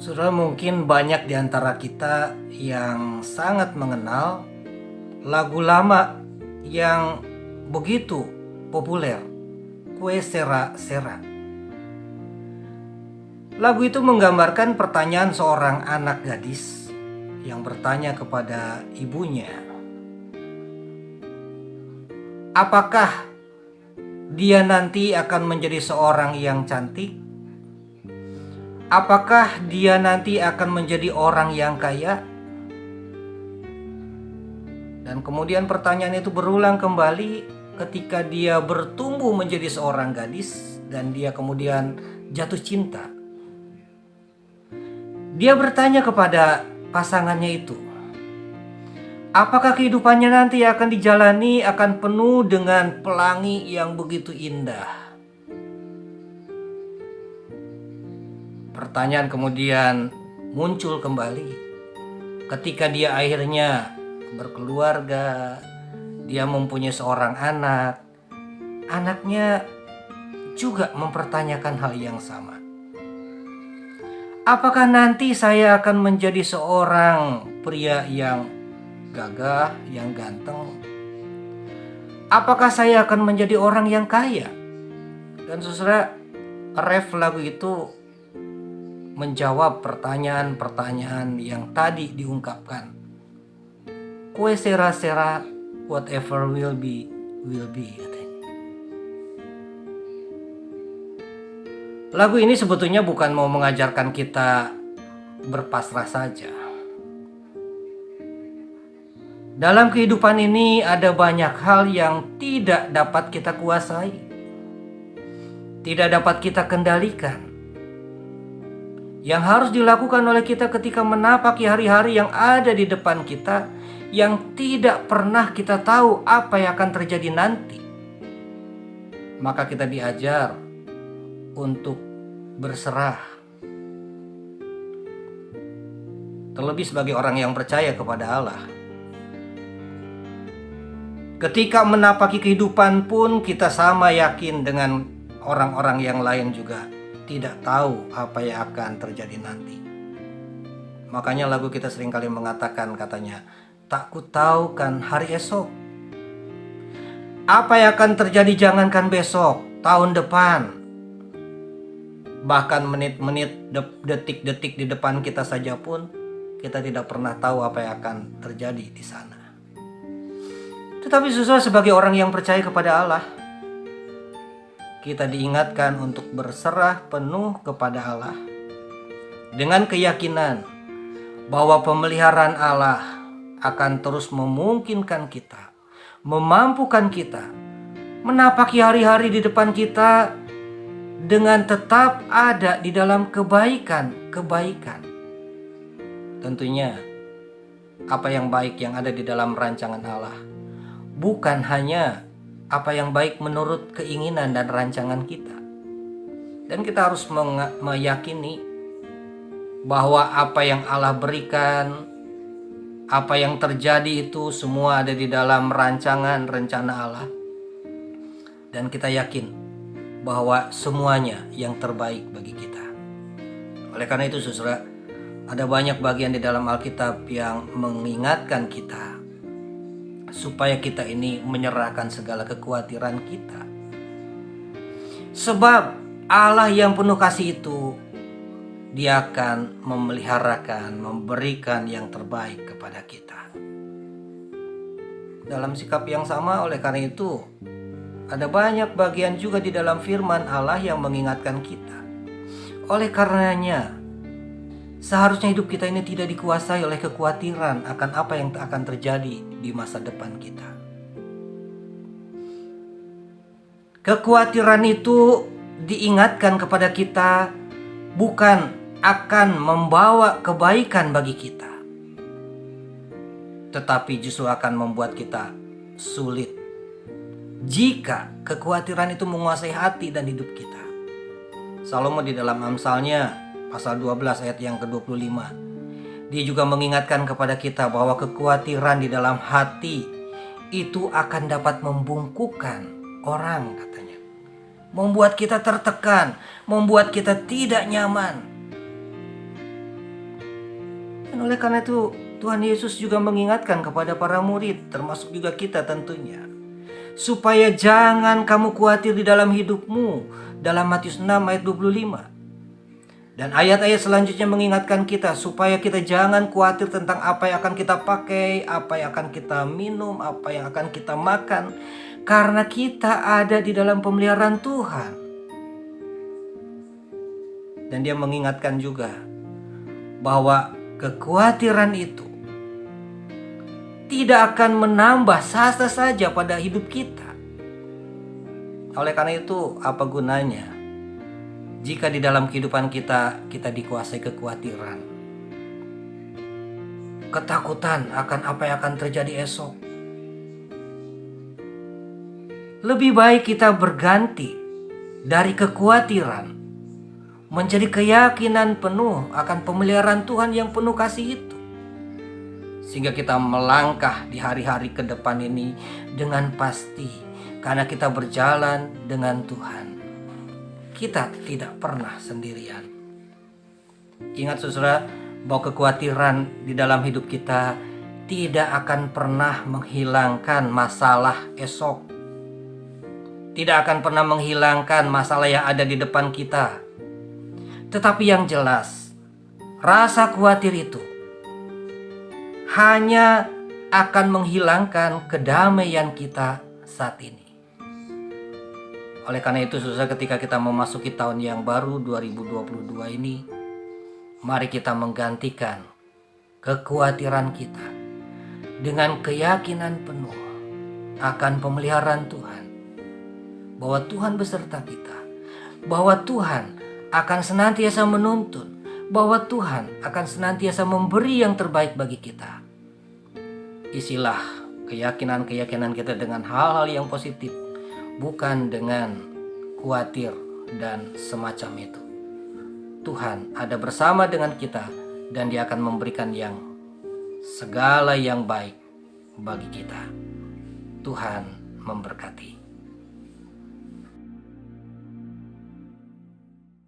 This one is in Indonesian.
Saudara, mungkin banyak di antara kita yang sangat mengenal lagu lama yang begitu populer, Kue Sera Sera. Lagu itu menggambarkan pertanyaan seorang anak gadis yang bertanya kepada ibunya, apakah dia nanti akan menjadi seorang yang cantik? Apakah dia nanti akan menjadi orang yang kaya? Dan kemudian pertanyaan itu berulang kembali ketika dia bertumbuh menjadi seorang gadis dan dia kemudian jatuh cinta. Dia bertanya kepada pasangannya itu, apakah kehidupannya nanti akan dijalani akan penuh dengan pelangi yang begitu indah? Pertanyaan kemudian muncul kembali ketika dia akhirnya berkeluarga, dia mempunyai seorang anak. Anaknya juga mempertanyakan hal yang sama. Apakah nanti saya akan menjadi seorang pria yang gagah, yang ganteng? Apakah saya akan menjadi orang yang kaya? Dan saudara, ref lagu itu menjawab pertanyaan-pertanyaan yang tadi diungkapkan. Kue sera-sera, whatever will be, katanya. Lagu ini sebetulnya bukan mau mengajarkan kita berpasrah saja. Dalam kehidupan ini ada banyak hal yang tidak dapat kita kuasai, tidak dapat kita kendalikan. Yang harus dilakukan oleh kita ketika menapaki hari-hari yang ada di depan kita, yang tidak pernah kita tahu apa yang akan terjadi nanti. Maka kita diajar untuk berserah. Terlebih sebagai orang yang percaya kepada Allah. Ketika menapaki kehidupan pun kita sama yakin dengan orang-orang yang lain juga tidak tahu apa yang akan terjadi nanti. Makanya lagu kita seringkali mengatakan, katanya, tak ku tahu kan hari esok. Apa yang akan terjadi jangankan besok, tahun depan. Bahkan menit-menit, detik-detik di depan kita saja pun kita tidak pernah tahu apa yang akan terjadi di sana. Tetapi saudara, sebagai orang yang percaya kepada Allah, kita diingatkan untuk berserah penuh kepada Allah dengan keyakinan bahwa pemeliharaan Allah akan terus memungkinkan kita, memampukan kita menapaki hari-hari di depan kita dengan tetap ada di dalam kebaikan. Tentunya apa yang baik yang ada di dalam rancangan Allah, bukan hanya apa yang baik menurut keinginan dan rancangan kita. Dan kita harus meyakini bahwa apa yang Allah berikan, apa yang terjadi itu semua ada di dalam rancangan rencana Allah. Dan kita yakin bahwa semuanya yang terbaik bagi kita. Oleh karena itu saudara, ada banyak bagian di dalam Alkitab yang mengingatkan kita supaya kita ini menyerahkan segala kekhawatiran kita. Sebab Allah yang penuh kasih itu, Dia akan memeliharakan, memberikan yang terbaik kepada kita. Dalam sikap yang sama, oleh karena itu, ada banyak bagian juga di dalam firman Allah yang mengingatkan kita. Oleh karenanya, seharusnya hidup kita ini tidak dikuasai oleh kekhawatiran akan apa yang akan terjadi di masa depan kita. Kekhawatiran itu diingatkan kepada kita bukan akan membawa kebaikan bagi kita, tetapi justru akan membuat kita sulit jika kekhawatiran itu menguasai hati dan hidup kita. Salomo di dalam Amsalnya pasal 12 ayat yang ke-25, dia juga mengingatkan kepada kita bahwa kekhawatiran di dalam hati itu akan dapat membungkukkan orang, katanya. Membuat kita tertekan, membuat kita tidak nyaman. Dan oleh karena itu Tuhan Yesus juga mengingatkan kepada para murid, termasuk juga kita tentunya, supaya jangan kamu khawatir di dalam hidupmu, dalam Matius 6 ayat 25. Dan ayat-ayat selanjutnya mengingatkan kita supaya kita jangan khawatir tentang apa yang akan kita pakai, apa yang akan kita minum, apa yang akan kita makan, karena kita ada di dalam pemeliharaan Tuhan. Dan dia mengingatkan juga bahwa kekhawatiran itu tidak akan menambah sasa saja pada hidup kita. Oleh karena itu, apa gunanya jika di dalam kehidupan kita dikuasai kekhawatiran, ketakutan akan apa yang akan terjadi esok? Lebih baik kita berganti dari kekhawatiran menjadi keyakinan penuh akan pemeliharaan Tuhan yang penuh kasih itu. Sehingga kita melangkah di hari-hari ke depan ini dengan pasti, karena kita berjalan dengan Tuhan. Kita tidak pernah sendirian. Ingat saudara, bahwa kekhawatiran di dalam hidup kita tidak akan pernah menghilangkan masalah esok. Tidak akan pernah menghilangkan masalah yang ada di depan kita. Tetapi yang jelas, rasa khawatir itu hanya akan menghilangkan kedamaian kita saat ini. Oleh karena itu, saudara, ketika kita memasuki tahun yang baru 2022 ini, mari kita menggantikan kekhawatiran kita dengan keyakinan penuh akan pemeliharaan Tuhan. Bahwa Tuhan beserta kita, bahwa Tuhan akan senantiasa menuntun, bahwa Tuhan akan senantiasa memberi yang terbaik bagi kita. Isilah keyakinan-keyakinan kita dengan hal-hal yang positif, bukan dengan khawatir dan semacam itu. Tuhan ada bersama dengan kita dan Dia akan memberikan yang segala yang baik bagi kita. Tuhan memberkati.